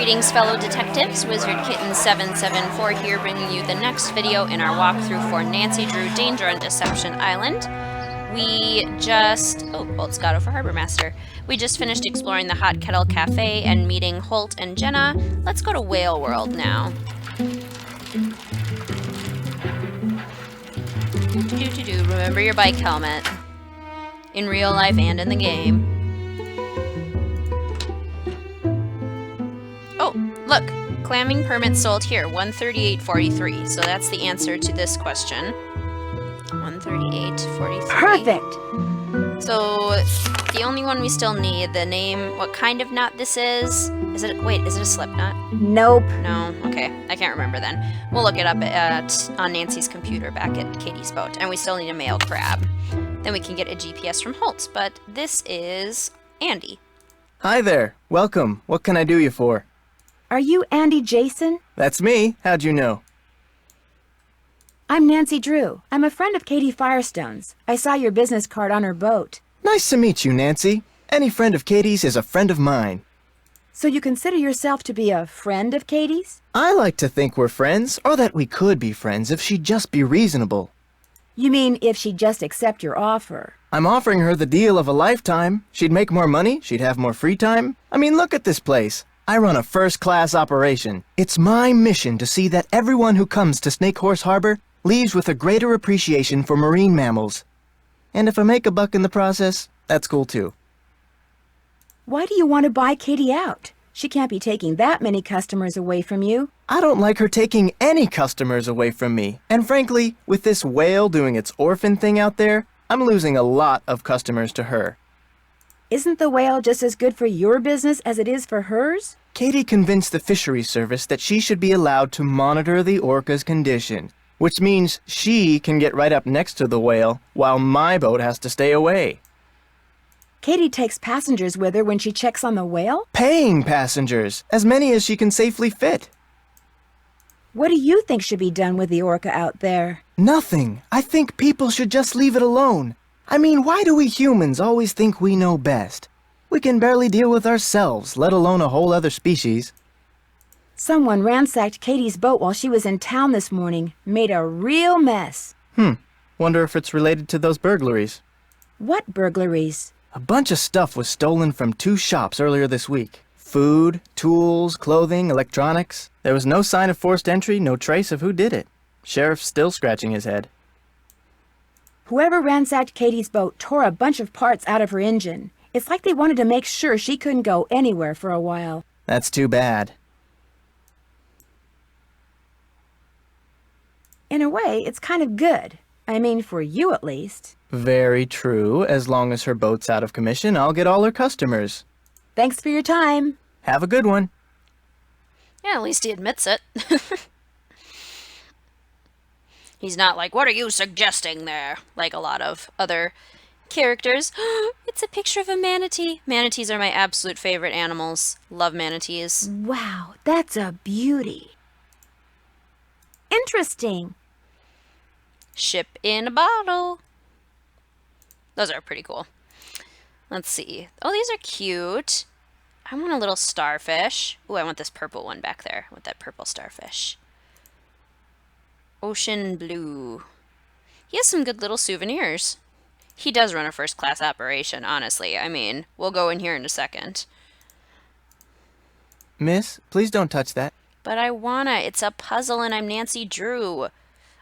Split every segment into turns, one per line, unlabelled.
Greetings, fellow detectives. Wizard Kitten 774 here, bringing you the next video in our walkthrough for Nancy Drew Danger on Deception Island. We just... Oh, Holt's got over Harbor Master. We just finished exploring the Hot Kettle Cafe and meeting Holt and Jenna. Let's go to Whale World now. Remember your bike helmet. In real life and in the game. Oh, look! Clamming permit sold here, 138.43. So that's the answer to this question. 138.43.
Perfect!
So, the only one we still need, the name, what kind of knot this is. Is it a slip knot?
Nope.
No? Okay, I can't remember then. We'll look it up on Nancy's computer back at Katie's boat. And we still need a male crab. Then we can get a GPS from Holt, but this is Andy.
Hi there. Welcome. What can I do you for?
Are you Andy Jason?
That's me. How'd you know?
I'm Nancy Drew. I'm a friend of Katie Firestone's. I saw your business card on her boat.
Nice to meet you, Nancy. Any friend of Katie's is a friend of mine.
So you consider yourself to be a friend of Katie's?
I like to think we're friends, or that we could be friends if she'd just be reasonable.
You mean if she'd just accept your offer?
I'm offering her the deal of a lifetime. She'd make more money, she'd have more free time. I mean, look at this place. I run a first-class operation. It's my mission to see that everyone who comes to Snake Horse Harbor leaves with a greater appreciation for marine mammals. And if I make a buck in the process, that's cool too.
Why do you want to buy Katie out? She can't be taking that many customers away from you.
I don't like her taking any customers away from me. And frankly, with this whale doing its orphan thing out there, I'm losing a lot of customers to her.
Isn't the whale just as good for your business as it is for hers?
Katie convinced the fisheries service that she should be allowed to monitor the orca's condition, which means she can get right up next to the whale while my boat has to stay away.
Katie takes passengers with her when she checks on the whale?
Paying passengers, as many as she can safely fit.
What do you think should be done with the orca out there?
Nothing. I think people should just leave it alone. I mean, why do we humans always think we know best? We can barely deal with ourselves, let alone a whole other species.
Someone ransacked Katie's boat while she was in town this morning. Made a real mess.
Wonder if it's related to those burglaries.
What burglaries?
A bunch of stuff was stolen from 2 shops earlier this week. Food, tools, clothing, electronics. There was no sign of forced entry, no trace of who did it. Sheriff's still scratching his head.
Whoever ransacked Katie's boat tore a bunch of parts out of her engine. It's like they wanted to make sure she couldn't go anywhere for a while.
That's too bad.
In a way, it's kind of good. I mean, for you at least.
Very true. As long as her boat's out of commission, I'll get all her customers.
Thanks for your time.
Have a good one.
Yeah, at least he admits it. He's not like, what are you suggesting there? Like a lot of other characters. It's a picture of a manatee. Manatees are my absolute favorite animals. Love manatees.
Wow, that's a beauty. Interesting.
Ship in a bottle. Those are pretty cool. Let's see. Oh, these are cute. I want a little starfish. Ooh, I want this purple one back there. I want that purple starfish. Ocean blue. He has some good little souvenirs. He does run a first-class operation, honestly. I mean, we'll go in here in a second.
Miss, please don't touch that.
But I wanna. It's a puzzle and I'm Nancy Drew.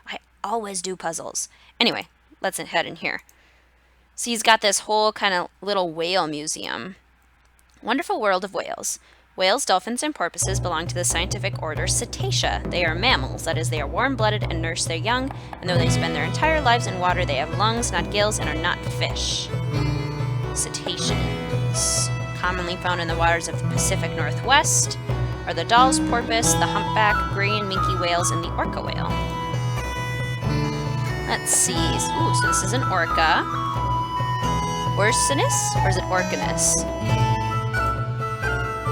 I always do puzzles. Anyway, let's head in here. So he's got this whole kind of little whale museum. Wonderful world of whales. Whales, dolphins, and porpoises belong to the scientific order Cetacea. They are mammals, that is, they are warm-blooded and nurse their young, and though they spend their entire lives in water, they have lungs, not gills, and are not fish. Cetaceans. Commonly found in the waters of the Pacific Northwest are the Dall's porpoise, the humpback, gray and minke whales, and the orca whale. Let's see. Ooh, so this is an orca. Orcinus? Or is it Orcanus?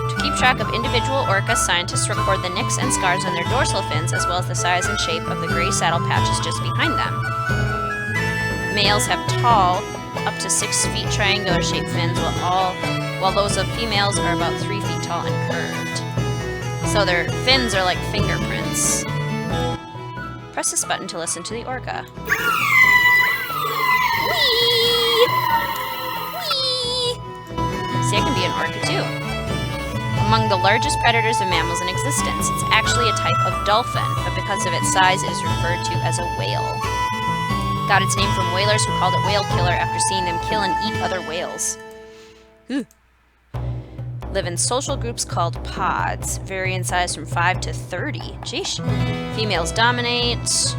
To keep track of individual orcas, scientists record the nicks and scars on their dorsal fins, as well as the size and shape of the gray saddle patches just behind them. Males have tall, up to 6 feet triangular-shaped fins, while those of females are about 3 feet tall and curved. So their fins are like fingerprints. Press this button to listen to the orca. Whee! Whee! See, I can be an orca too. Among the largest predators of mammals in existence, it's actually a type of dolphin, but because of its size, it is referred to as a whale. Got its name from whalers who called it whale killer after seeing them kill and eat other whales. Live in social groups called pods, vary in size from 5 to 30. Sheesh. Females dominate.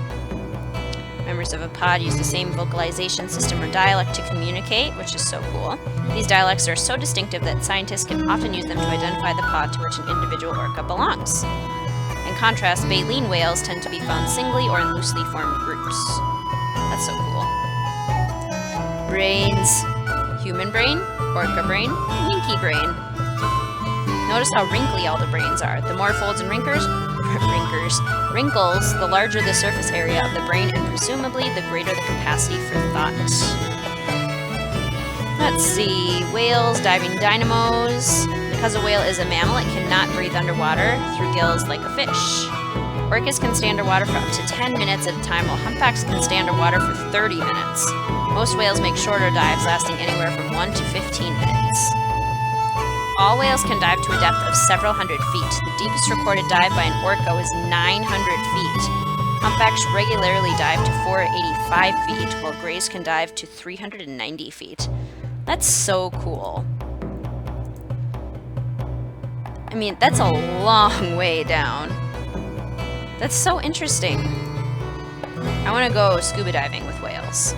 Members of a pod use the same vocalization system or dialect to communicate, which is so cool. These dialects are so distinctive that scientists can often use them to identify the pod to which an individual orca belongs. In contrast, baleen whales tend to be found singly or in loosely formed groups. That's so cool. Brains. Human brain, orca brain, minke brain. Notice how wrinkly all the brains are. The more folds and wrinkles, the larger the surface area of the brain, and presumably the greater the capacity for thought. Let's see. Whales, diving dynamos. Because a whale is a mammal, it cannot breathe underwater through gills like a fish. Orcas can stay underwater for up to 10 minutes at a time, while humpbacks can stay underwater for 30 minutes. Most whales make shorter dives, lasting anywhere from 1 to 15 minutes. All whales can dive to a depth of several hundred feet. The deepest recorded dive by an orca was 900 feet. Humpbacks regularly dive to 485 feet, while grays can dive to 390 feet. That's so cool. I mean, that's a long way down. That's so interesting. I want to go scuba diving with whales.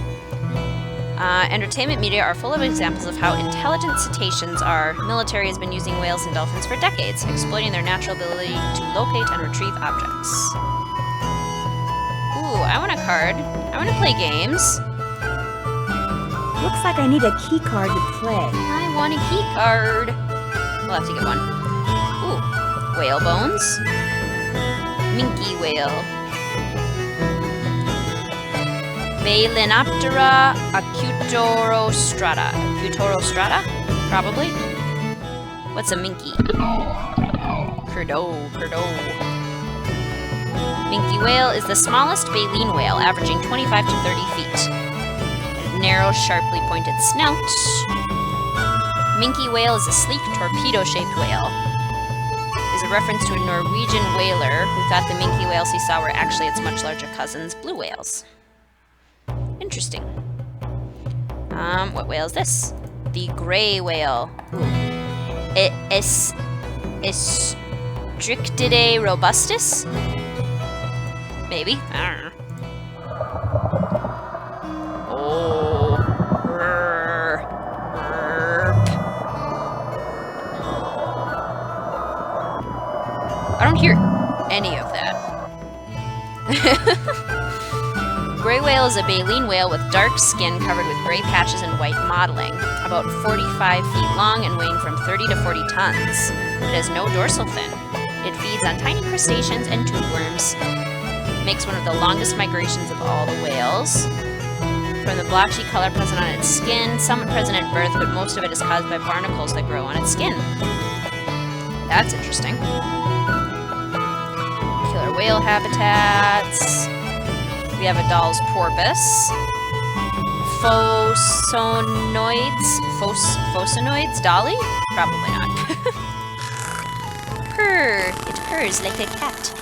Entertainment media are full of examples of how intelligent cetaceans are. Military has been using whales and dolphins for decades, exploiting their natural ability to locate and retrieve objects. Ooh, I want a card. I want to play games.
Looks like I need a key card to play.
I want a key card. We'll have to get one. Ooh, whale bones. Minke whale. Balenoptera acutorostrata. Acutorostrata? Probably. What's a minke? Curdo. Minke whale is the smallest baleen whale, averaging 25 to 30 feet. A narrow, sharply pointed snout. Minke whale is a sleek, torpedo-shaped whale. Is a reference to a Norwegian whaler who thought the minke whales he saw were actually its much larger cousins, blue whales. Interesting. What whale is this? The gray whale. Estrictidae robustus? Maybe. I don't know. Oh. I don't hear any of that. Gray whale is a baleen whale with dark skin covered with gray patches and white mottling, about 45 feet long and weighing from 30 to 40 tons. It has no dorsal fin. It feeds on tiny crustaceans and tube worms. It makes one of the longest migrations of all the whales. From the blotchy color present on its skin, some present at birth, but most of it is caused by barnacles that grow on its skin. That's interesting. Killer whale habitats. We have a Dahl's porpoise. Phosonoids? Dolly? Probably not. Purr. It purrs like a cat.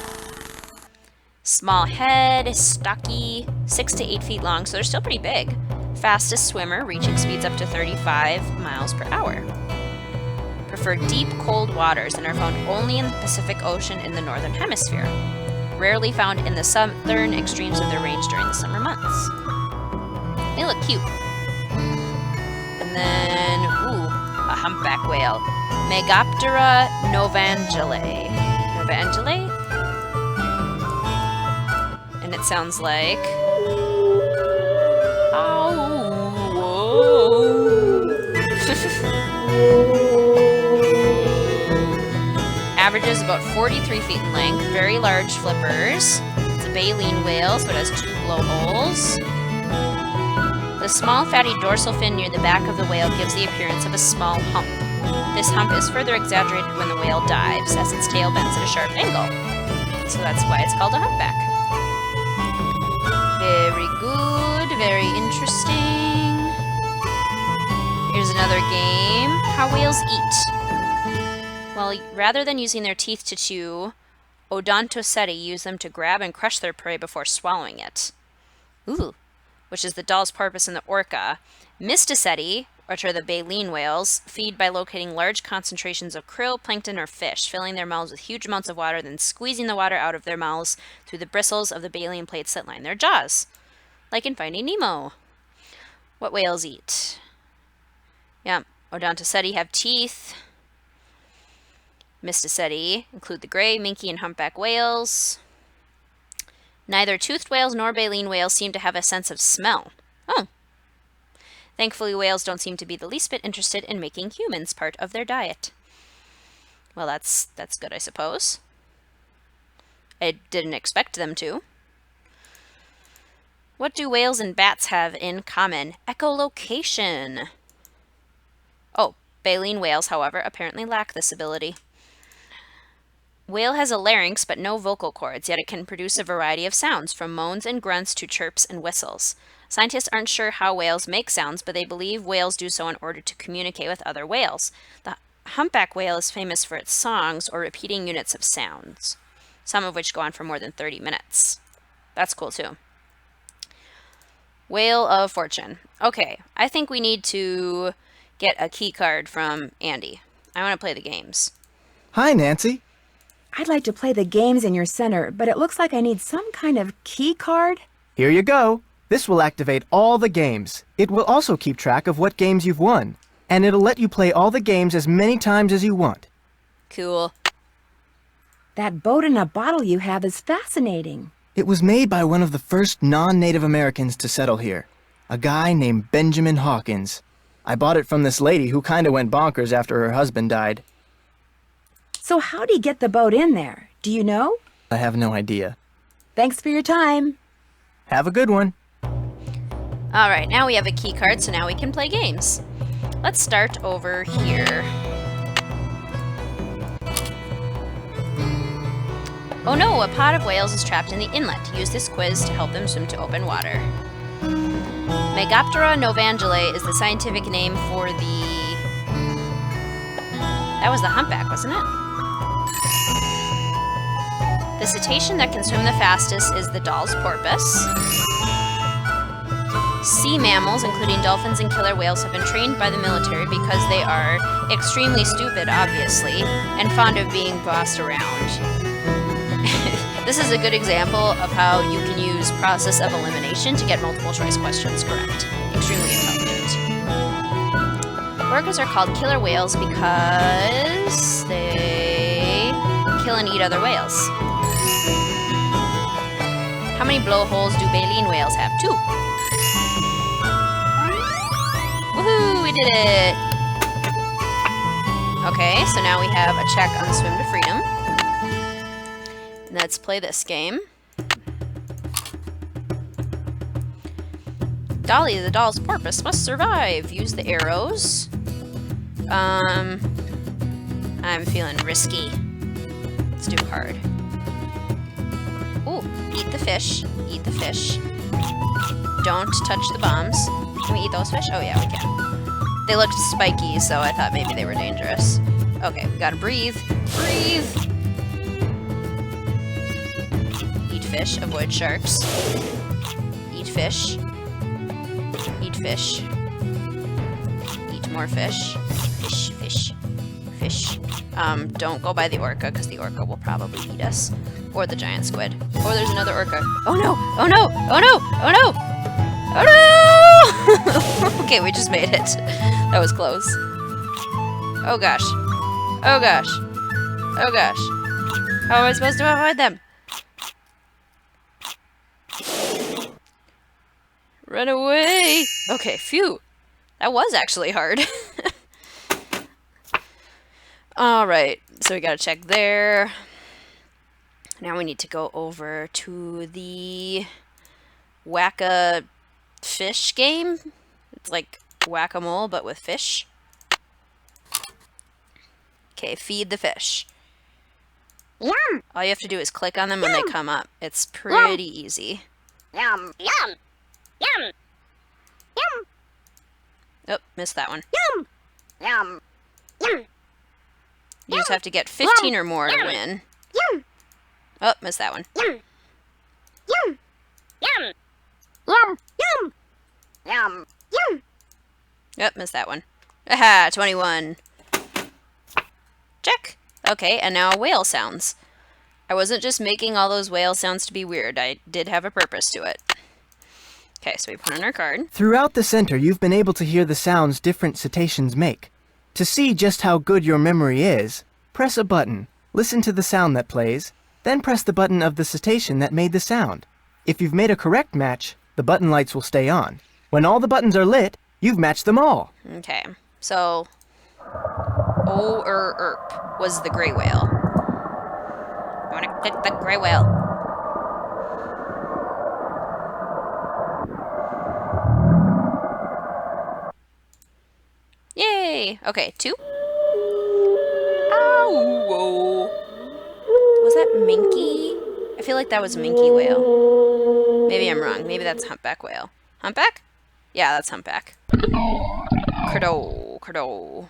Small head, stocky, 6 to 8 feet long, so they're still pretty big. Fastest swimmer, reaching speeds up to 35 miles per hour. Prefer deep, cold waters and are found only in the Pacific Ocean in the northern hemisphere. Rarely found in the southern extremes of their range during the summer months. They look cute. And then, a humpback whale. Megaptera novangelae. Novangelae? And it sounds like... Averages about 43 feet in length, very large flippers. It's a baleen whale, so it has 2 blowholes. The small fatty dorsal fin near the back of the whale gives the appearance of a small hump. This hump is further exaggerated when the whale dives, as its tail bends at a sharp angle. So that's why it's called a humpback. Very good, very interesting. Here's another game. How whales eat. Well, rather than using their teeth to chew, Odontoceti use them to grab and crush their prey before swallowing it. Ooh. Which is the Dall's porpoise and the orca. Mysticeti, which are the baleen whales, feed by locating large concentrations of krill, plankton, or fish, filling their mouths with huge amounts of water, then squeezing the water out of their mouths through the bristles of the baleen plates that line their jaws. Like in Finding Nemo. What whales eat? Yeah, Odontoceti have teeth. Mysticeti include the gray, minke, and humpback whales. Neither toothed whales nor baleen whales seem to have a sense of smell. Oh. Thankfully, whales don't seem to be the least bit interested in making humans part of their diet. Well, that's good, I suppose. I didn't expect them to. What do whales and bats have in common? Echolocation. Oh, baleen whales, however, apparently lack this ability. Whale has a larynx but no vocal cords, yet it can produce a variety of sounds, from moans and grunts to chirps and whistles. Scientists aren't sure how whales make sounds, but they believe whales do so in order to communicate with other whales. The humpback whale is famous for its songs, or repeating units of sounds, some of which go on for more than 30 minutes. That's cool too. Whale of Fortune. Okay, I think we need to get a key card from Andy. I want to play the games.
Hi, Nancy.
I'd like to play the games in your center, but it looks like I need some kind of key card.
Here you go. This will activate all the games. It will also keep track of what games you've won. And it'll let you play all the games as many times as you want.
Cool.
That boat in a bottle you have is fascinating.
It was made by one of the first non-Native Americans to settle here. A guy named Benjamin Hawkins. I bought it from this lady who kinda went bonkers after her husband died.
So how'd he get the boat in there? Do you know?
I have no idea.
Thanks for your time.
Have a good one.
Alright, now we have a key card, so now we can play games. Let's start over here. Oh no, a pod of whales is trapped in the inlet. Use this quiz to help them swim to open water. Megaptera novangelae is the scientific name for the... That was the humpback, wasn't it? The cetacean that can swim the fastest is the Dall's porpoise. Sea mammals, including dolphins and killer whales, have been trained by the military because they are extremely stupid, obviously, and fond of being bossed around. This is a good example of how you can use process of elimination to get multiple choice questions correct. Extremely intelligent. Orcas are called killer whales because they kill and eat other whales. How many blowholes do baleen whales have? 2. Woohoo! We did it! Okay, so now we have a check on Swim to Freedom. Let's play this game. Dolly, the Dall's porpoise, must survive. Use the arrows. I'm feeling risky. Let's do hard. Ooh, eat the fish. Eat the fish. Don't touch the bombs. Can we eat those fish? Oh yeah, we can. They looked spiky, so I thought maybe they were dangerous. Okay, we gotta breathe. Breathe! Eat fish, avoid sharks. Eat fish. Eat fish. Eat more fish. Fish, fish, fish. Don't go by the orca, because the orca will probably eat us. Or the giant squid. Or there's another orca. Oh no! Oh no! Oh no! Oh no! Oh no! Okay, we just made it. That was close. Oh gosh. Oh gosh. Oh gosh. How am I supposed to avoid them? Run away! Okay, phew. That was actually hard. Alright, so we gotta check there. Now we need to go over to the Whack-A-Fish game. It's like whack-a-mole, but with fish. Okay, feed the fish.
Yum,
All you have to do is click on them when they come up. It's pretty easy.
yum, yum, yum, yum,
Oh, missed that one.
yum, yum, yum,
You just have to get 15 or more to win.
yum,
Oh, missed that one.
yum, yum, yum, yum, yum, yum, yum.
Yep, missed that one. Aha, 21. Check. Okay, and now whale sounds. I wasn't just making all those whale sounds to be weird. I did have a purpose to it. Okay, so we put in our card.
Throughout the center, you've been able to hear the sounds different cetaceans make. To see just how good your memory is, press a button, listen to the sound that plays, then press the button of the cetacean that made the sound. If you've made a correct match, the button lights will stay on. When all the buttons are lit, you've matched them all.
Okay, so O-er-erp was the gray whale. I want to click the gray whale. Yay! Okay, 2. Ow! Whoa. Was that minky? I feel like that was minky whale. Maybe I'm wrong. Maybe that's humpback whale. Humpback? Yeah, that's humpback. Crdo, crdo.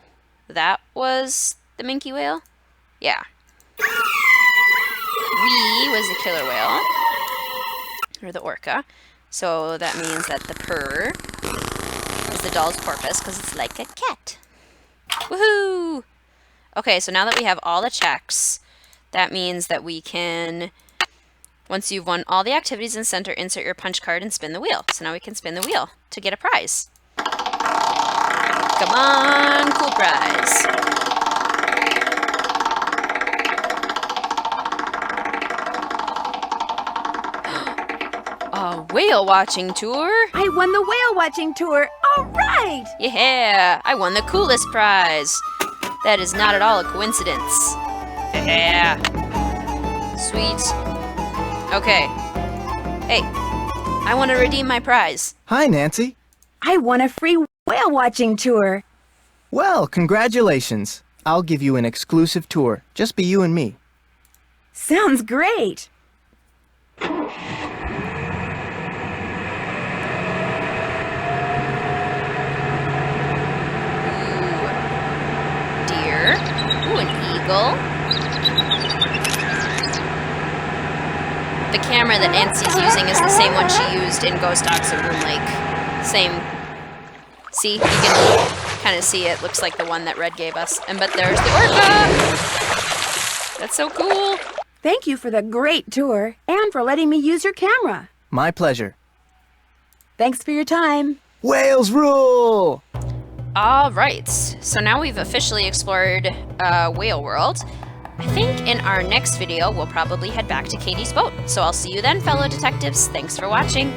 That was the minky whale? Yeah. We was the killer whale. Or the orca. So that means that the purr is the doll's porpoise because it's like a cat. Woohoo! Okay, so now that we have all the checks, that means that we can, once you've won all the activities in center, insert your punch card and spin the wheel. So now we can spin the wheel to get a prize. Come on, cool prize. A whale watching tour?
I won the whale watching tour. All right!
Yeah, I won the coolest prize. That is not at all a coincidence. Yeah. Sweet. Okay. Hey, I want to redeem my prize.
Hi, Nancy.
I won a free whale watching tour.
Well, congratulations. I'll give you an exclusive tour. Just be you and me.
Sounds great.
Deer. Ooh, an eagle. The camera that Nancy's using is the same one she used in Ghost Dogs of Moon Lake. Same. See, you can kind of see it. Looks like the one that Red gave us. But there's the orca! That's so cool.
Thank you for the great tour and for letting me use your camera.
My pleasure.
Thanks for your time.
Whales rule!
All right, so now we've officially explored Whale World. I think in our next video, we'll probably head back to Katie's boat. So I'll see you then, fellow detectives. Thanks for watching.